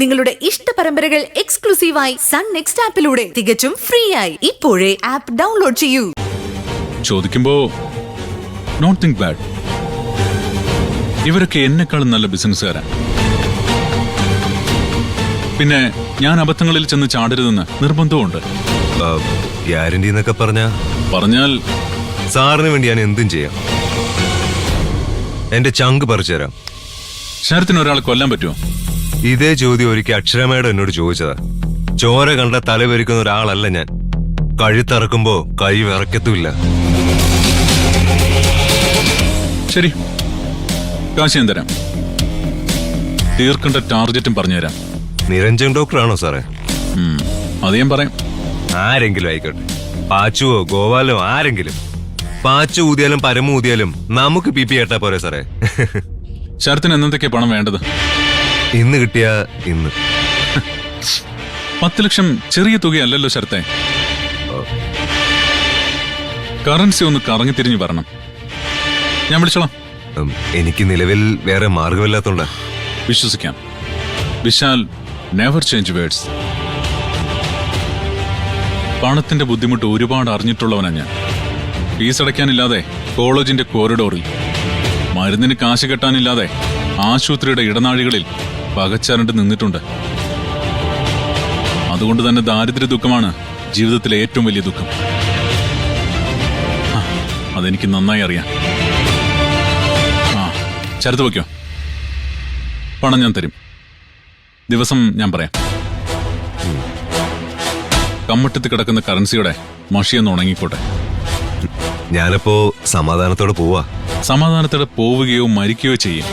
നിങ്ങളുടെ ഇഷ്ട പരമ്പരകൾ എക്സ്ക്ലൂസീവായി സൺ നെക്സ്റ്റ് ആപ്പിലൂടെ തികച്ചും ഫ്രീ ആയി ഇപ്പോഴേ ആപ്പ് ഡൗൺലോഡ് ചെയ്യൂ. ചോദിക്കുമ്പോ നോട്ട് തിങ്ക് ബാഡ്. ഇവരൊക്കെ എന്നെക്കാളും നല്ല ബിസിനസ്സുകാരാ. പിന്നെ ഞാൻ അബദ്ധങ്ങളിൽ ചെന്ന് ചാടരുതെന്ന് നിർബന്ധമുണ്ട്. ഗ്യാരണ്ടി എന്നൊക്കെ പറഞ്ഞാൽ സാറിന് വേണ്ടി ഞാൻ എന്തും ചെയ്യാം. എന്റെ ചങ്ക് പറിച്ചു തരാം. ശരത്തിന് ഒരാളെ കൊല്ലാൻ പറ്റുമോ? ഇതേ ചോദ്യം ഒരിക്കൽ അക്ഷരമേടം എന്നോട് ചോദിച്ചതാ. ചോര കണ്ട തലവരിക്കുന്ന ഒരാളല്ല ഞാൻ. കഴുത്തറക്കുമ്പോ കൈ വിറക്കത്തുമില്ല. ശരി, കാശ് ഞാൻ തരാം. തീർക്കേണ്ട ടാർജറ്റും പറഞ്ഞുതരാം. നിരഞ്ജൻ ഡോക്ടറാണോ സാറേ? അത് ഞാൻ പറയാം. ആരെങ്കിലും ആയിക്കോട്ടെ, പാച്ചുവോ ഗോപാലോ ആരെങ്കിലും. പാച്ചു ഊതിയാലും പരമ ഊതിയാലും നമുക്ക് പി കേട്ടാ പോരെ സാറേ. ശരത്തിന് എന്തൊക്കെയാ പണം വേണ്ടത്? ഇന്ന് കിട്ടിയ ഇന്ന് 10 ലക്ഷം ചെറിയ തുകയല്ലല്ലോ ശരത്തെ. കറൻസി ഒന്ന് കറങ്ങി തിരിഞ്ഞു വരണം. ഞാൻ വിളിച്ചോളാം. എനിക്ക് നിലവിൽ വേറെ മാർഗമില്ലാത്തോണ്ടാ. വിശ്വസിക്കാം. Vishal never change words. പണത്തിന്റെ ബുദ്ധിമുട്ട് ഒരുപാട് അറിഞ്ഞിട്ടുള്ളവനാ ഞാൻ. ഫീസ് അടയ്ക്കാനില്ലാതെ കോളേജിന്റെ കോറിഡോറിൽ, മരുന്നിന് കാശ് കെട്ടാനില്ലാതെ ആശുപത്രിയുടെ ഇടനാഴികളിൽ പകച്ചരണ്ട് നിന്നിട്ടുണ്ട്. അതുകൊണ്ട് തന്നെ ദാരിദ്ര്യ ദുഃഖമാണ് ജീവിതത്തിലെ ഏറ്റവും വലിയ ദുഃഖം. അതെനിക്ക് നന്നായി അറിയാം. ചരത്ത് വയ്ക്കോ, പണം ഞാൻ തരും. ദിവസം ഞാൻ പറയാം. കമ്മട്ടത്ത് കിടക്കുന്ന കറൻസിയുടെ മഷിയൊന്ന് ഉണങ്ങിക്കോട്ടെ. ഞാനപ്പോ സമാധാനത്തോടെ പോവാ. സമാധാനത്തോടെ പോവുകയോ മരിക്കുകയോ ചെയ്യും.